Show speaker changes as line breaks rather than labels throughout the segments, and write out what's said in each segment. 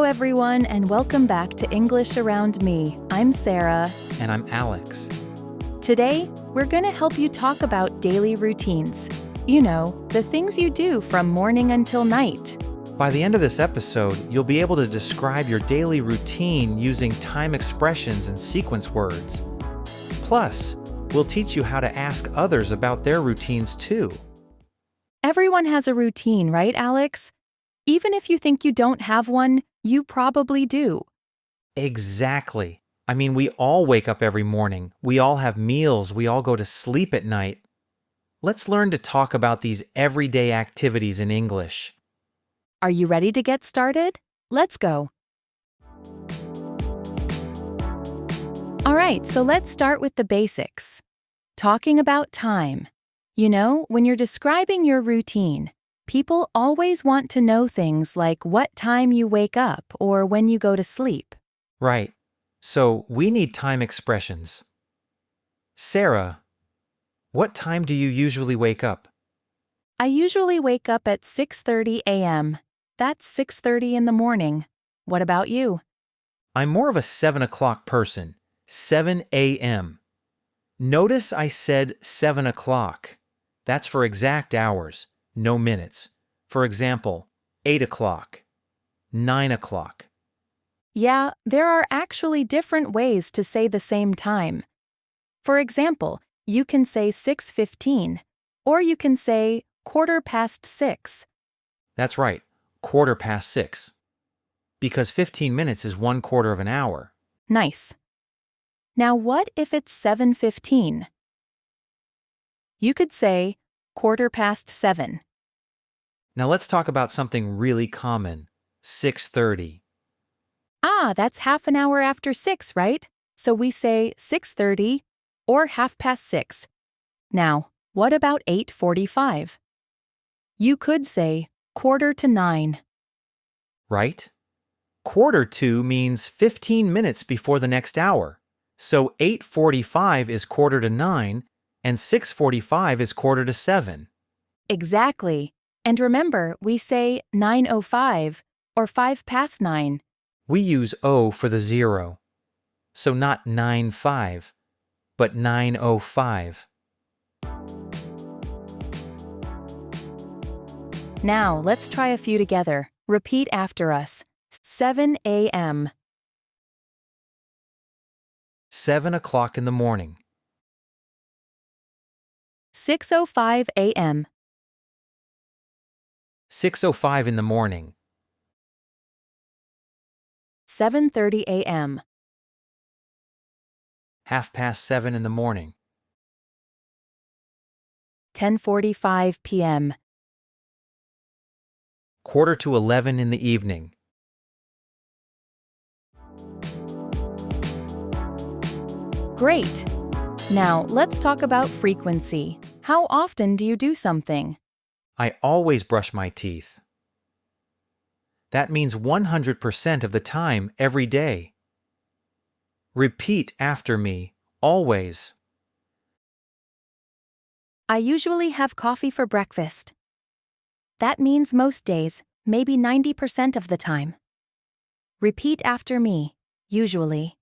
everyone, and welcome back to English Around Me. I'm Sarah.
And I'm Alex.
Today, we're going to help you talk about daily routines. You know, the things you do from morning until night.
By the end of this episode, you'll be able to describe your daily routine using time expressions and sequence words. Plus, we'll teach you how to ask others about their routines too.
Everyone has a routine, right, Alex? Even if you think you don't have one, you probably do.
Exactly. I mean, we all wake up every morning. We all have meals. We all go to sleep at night. Let's learn to talk about these everyday activities in English.
Are you ready to get started? Let's go. All right, so let's start with the basics. Talking about time. You know, when you're describing your routine, people always want to know things like what time you wake up or when you go to sleep.
Right. So we need time expressions. Sarah, what time do you usually wake up?
I usually wake up at 6:30 a.m. That's 6:30 in the morning. What about you?
I'm more of a 7 o'clock person. 7 a.m. Notice I said 7 o'clock. That's for exact hours, no minutes. For example, 8 o'clock, 9 o'clock.
Yeah, there are actually different ways to say the same time. For example, you can say 6:15, or you can say 6:15.
That's right, 6:15. Because 15 minutes is 1/4 of an hour.
Nice. Now what if it's 7:15? You could say 7:15.
Now let's talk about something really common, 6:30.
Ah, that's half an hour after 6, right? So we say 6:30 or 6:30. Now, what about 8:45? You could say 8:45.
Right? Quarter to means 15 minutes before the next hour. So 8:45 is 8:45, and 6:45 is 6:45.
Exactly. And remember, we say 9:05 or 9:05.
We use O for the zero. So not 9:05, but 9:05.
Now, let's try a few together. Repeat after us. 7 a.m.
7 o'clock in the morning.
6:05 a.m.
6:05 in the morning.
7:30 a.m.
7:30 in the morning.
10:45 p.m.
10:45 in the evening.
Great! Now, let's talk about frequency. How often do you do something?
I always brush my teeth. That means 100% of the time, every day. Repeat after me, always.
I usually have coffee for breakfast. That means most days, maybe 90% of the time. Repeat after me, usually.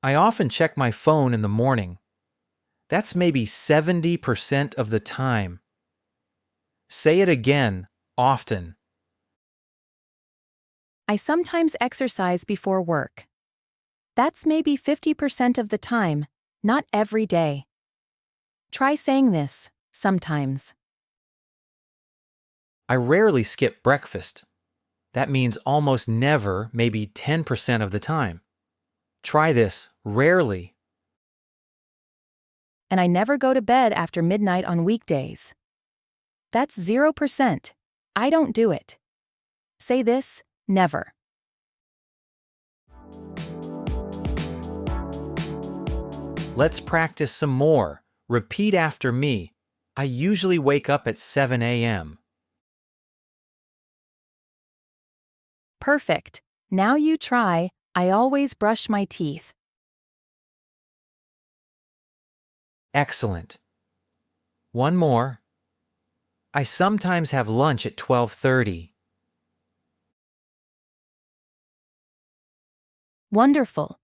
I often check my phone in the morning. That's maybe 70% of the time. Say it again, often.
I sometimes exercise before work. That's maybe 50% of the time, not every day. Try saying this, sometimes.
I rarely skip breakfast. That means almost never, maybe 10% of the time. Try this, rarely.
And I never go to bed after midnight on weekdays. That's 0%. I don't do it. Say this, never.
Let's practice some more. Repeat after me. I usually wake up at 7 a.m.
Perfect. Now you try, I always brush my teeth.
Excellent. One more. I sometimes have lunch at 12:30.
Wonderful.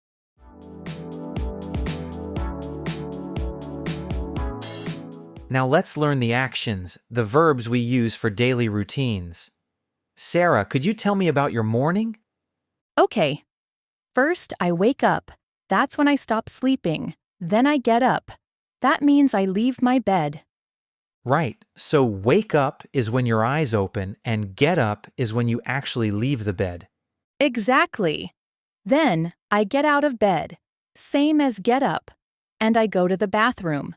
Now let's learn the actions, the verbs we use for daily routines. Sarah, could you tell me about your morning?
Okay. First, I wake up. That's when I stop sleeping. Then I get up. That means I leave my bed.
Right, so wake up is when your eyes open and get up is when you actually leave the bed.
Exactly. Then I get out of bed, same as get up, and I go to the bathroom.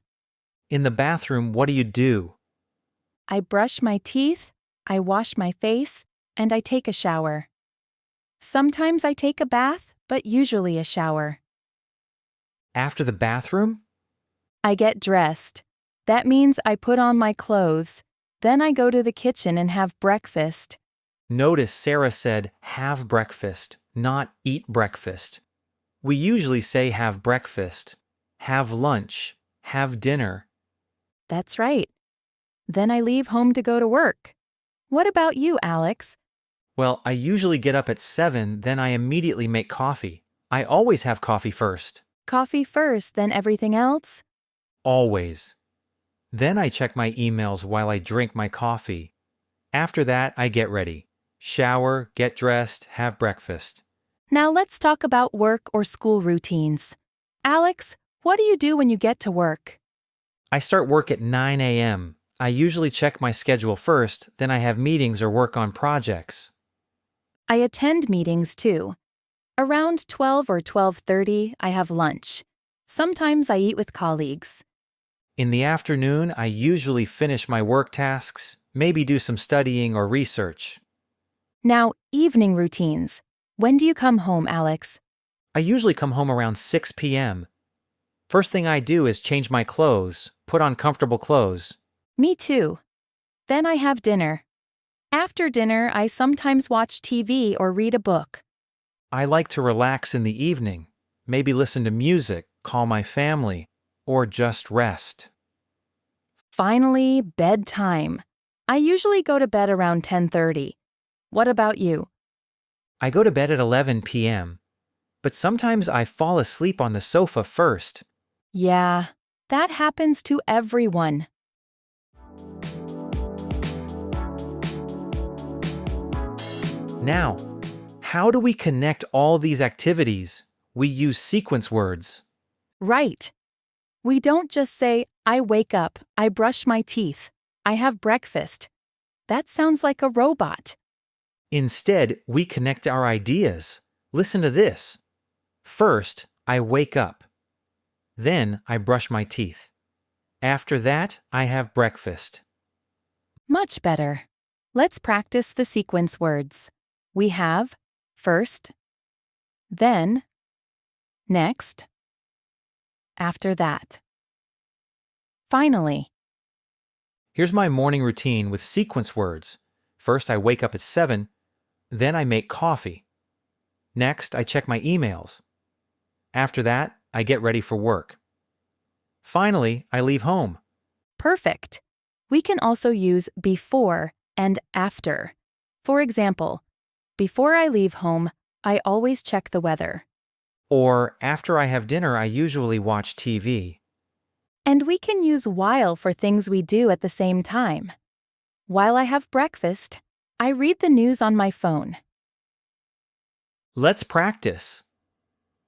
In the bathroom, what do you do?
I brush my teeth, I wash my face, and I take a shower. Sometimes I take a bath, but usually a shower.
After the bathroom?
I get dressed. That means I put on my clothes. Then I go to the kitchen and have breakfast.
Notice Sarah said have breakfast, not eat breakfast. We usually say have breakfast, have lunch, have dinner.
That's right. Then I leave home to go to work. What about you, Alex?
Well, I usually get up at 7, then I immediately make coffee. I always have coffee first.
Coffee first, then everything else?
Always. Then I check my emails while I drink my coffee. After that, I get ready. Shower, get dressed, have breakfast.
Now let's talk about work or school routines. Alex, what do you do when you get to work?
I start work at 9 a.m. I usually check my schedule first, then I have meetings or work on projects.
I attend meetings too. Around 12 or 12:30, I have lunch. Sometimes I eat with colleagues.
In the afternoon, I usually finish my work tasks, maybe do some studying or research.
Now, evening routines. When do you come home, Alex?
I usually come home around 6 p.m. First thing I do is change my clothes, put on comfortable clothes.
Me too. Then I have dinner. After dinner, I sometimes watch TV or read a book.
I like to relax in the evening, maybe listen to music, call my family, or just rest.
Finally, bedtime. I usually go to bed around 10:30. What about you?
I go to bed at 11 p.m., but sometimes I fall asleep on the sofa first.
Yeah, that happens to everyone.
Now, how do we connect all these activities? We use sequence words.
Right. We don't just say, I wake up, I brush my teeth, I have breakfast. That sounds like a robot.
Instead, we connect our ideas. Listen to this. First, I wake up. Then, I brush my teeth. After that, I have breakfast.
Much better. Let's practice the sequence words. We have first, then, next, after that. Finally.
Here's my morning routine with sequence words. First, I wake up at 7. Then, I make coffee. Next, I check my emails. After that, I get ready for work. Finally, I leave home.
Perfect. We can also use before and after. For example, before I leave home, I always check the weather.
Or, after I have dinner, I usually watch TV.
And we can use while for things we do at the same time. While I have breakfast, I read the news on my phone.
Let's practice.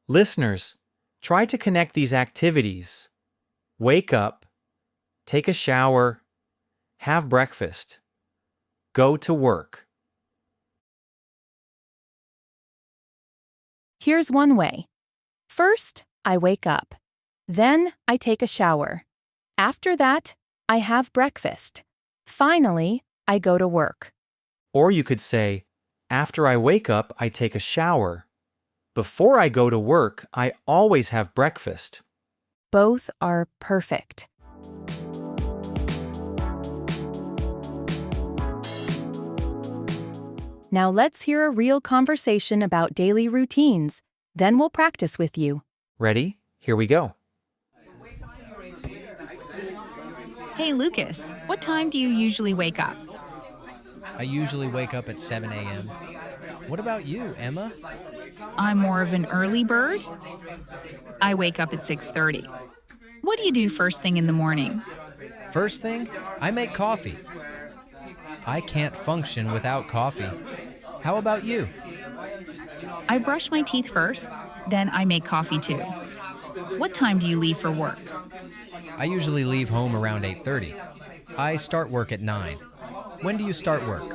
Listeners, try to connect these activities. Wake up, take a shower, have breakfast, go to work.
Here's one way. First, I wake up. Then, I take a shower. After that, I have breakfast. Finally, I go to work.
Or you could say, after I wake up, I take a shower. Before I go to work, I always have breakfast.
Both are perfect. Now let's hear a real conversation about daily routines. Then we'll practice with you.
Ready? Here we go.
Hey Lucas, what time do you usually wake up?
I usually wake up at 7 a.m. What about you, Emma?
I'm more of an early bird. I wake up at 6:30. What do you do first thing in the morning?
First thing, I make coffee. I can't function without coffee. How about you?
I brush my teeth first, then I make coffee too. What time do you leave for work?
I usually leave home around 8:30. I start work at 9. When do you start work?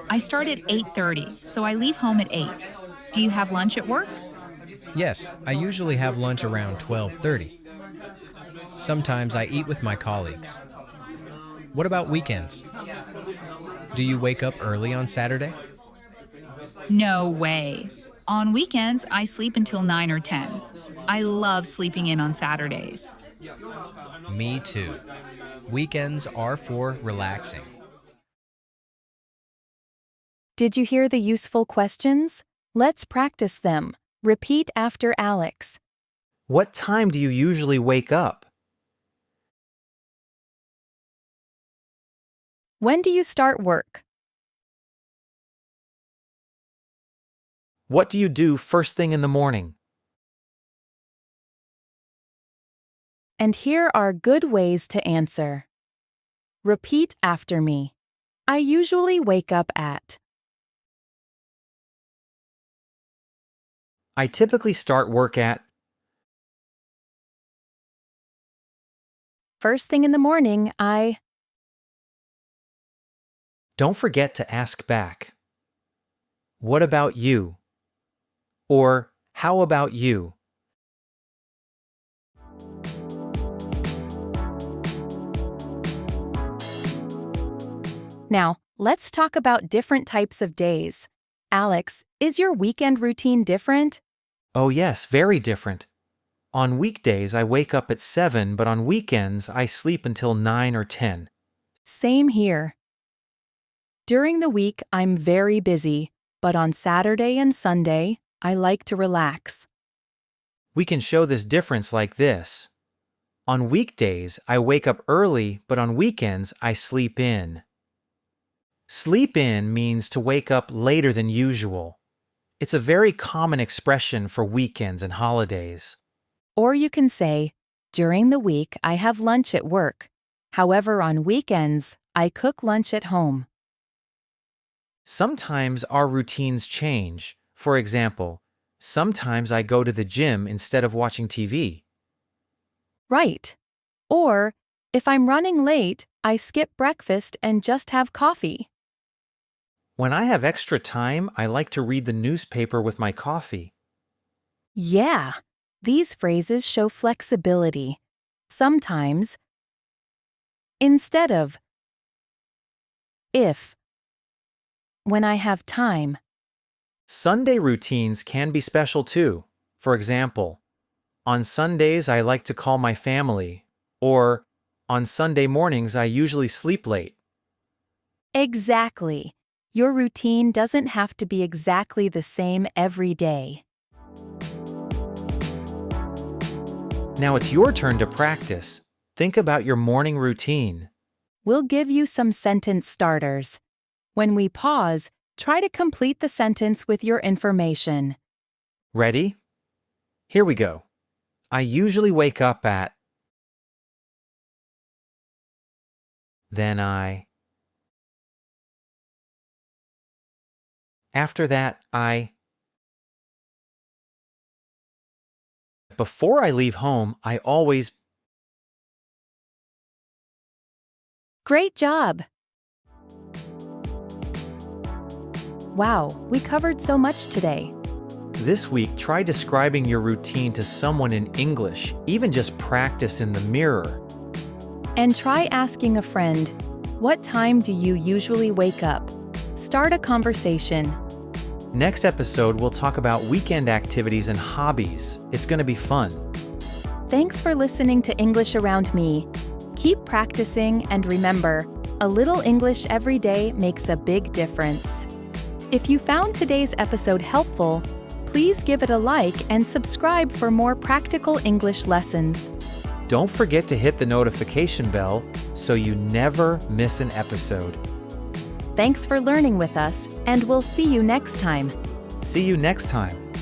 I start at 8:30, so I leave home at 8. Do you have lunch at work?
Yes, I usually have lunch around 12:30. Sometimes I eat with my colleagues. What about weekends? Do you wake up early on Saturday?
No way. On weekends, I sleep until 9 or 10. I love sleeping in on Saturdays.
Me too. Weekends are for relaxing.
Did you hear the useful questions? Let's practice them. Repeat after Alex.
What time do you usually wake up?
When do you start work?
What do you do first thing in the morning?
And here are good ways to answer. Repeat after me. I usually wake up at.
I typically start work at.
First thing in the morning, I.
Don't forget to ask back. What about you? Or how about you?
Now, let's talk about different types of days. Alex, is your weekend routine different?
Oh yes, very different. On weekdays I wake up at 7, but on weekends I sleep until 9 or 10.
Same here. During the week, I'm very busy, but on Saturday and Sunday, I like to relax.
We can show this difference like this. On weekdays I wake up early, but on weekends I sleep in. Sleep in means to wake up later than usual. It's a very common expression for weekends and holidays.
Or you can say, during the week, I have lunch at work. However, on weekends, I cook lunch at home.
Sometimes our routines change. For example, sometimes I go to the gym instead of watching TV.
Right. Or, if I'm running late, I skip breakfast and just have coffee.
When I have extra time, I like to read the newspaper with my coffee.
Yeah, these phrases show flexibility. Sometimes, instead of if, when I have time.
Sunday routines can be special too. For example, on Sundays I like to call my family, or on Sunday mornings I usually sleep late.
Exactly. Your routine doesn't have to be exactly the same every day.
Now it's your turn to practice. Think about your morning routine.
We'll give you some sentence starters. When we pause, try to complete the sentence with your information.
Ready? Here we go. I usually wake up at. Then I. After that, I. Before I leave home, I always.
Great job! Wow, we covered so much today.
This week, try describing your routine to someone in English, even just practice in the mirror.
And try asking a friend, what time do you usually wake up? Start a conversation.
Next episode, we'll talk about weekend activities and hobbies. It's going to be fun.
Thanks for listening to English Around Me. Keep practicing and remember, a little English every day makes a big difference. If you found today's episode helpful, please give it a like and subscribe for more practical English lessons.
Don't forget to hit the notification bell so you never miss an episode.
Thanks for learning with us, and we'll see you next time.
See you next time.